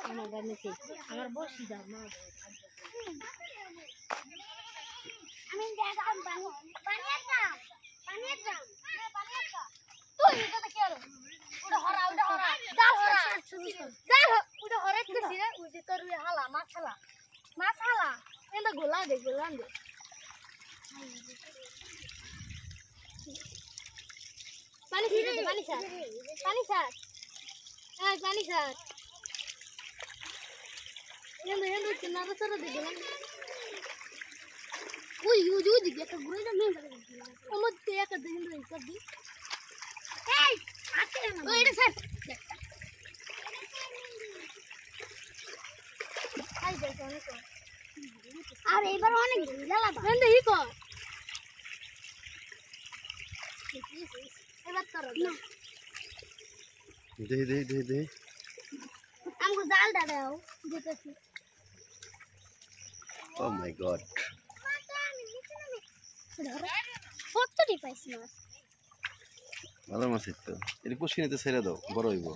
আমার গানে আমার বসি দাও না আমি দেখাম পানি একটা তুই এটা কি হলো ওটা হরা যা ওটা হরা দিছি রে ওই যে তোর হালা মাছ হালা এটা গোলা দে পানি ছিড়ে দে পানি ছাড় হ্যাঁ পানি ছাড় এন্ড কিনারা সরে দে গোলা ওই দিকে একটা ঘুরে না মেন ওমত তে একটা দিন রই কর দি এই আতে না ওই এটা স্যার আই দেখো অনেক আর এবার অনেক জ্বালা এন্ড ই কর এবার কর না দে हमको दाल डालो देते Oh my god. কতটি পাইছ মাছ ভালো মাছ তো এটা পুষ্কি নিতে ছেড়ে দাও বড় হইব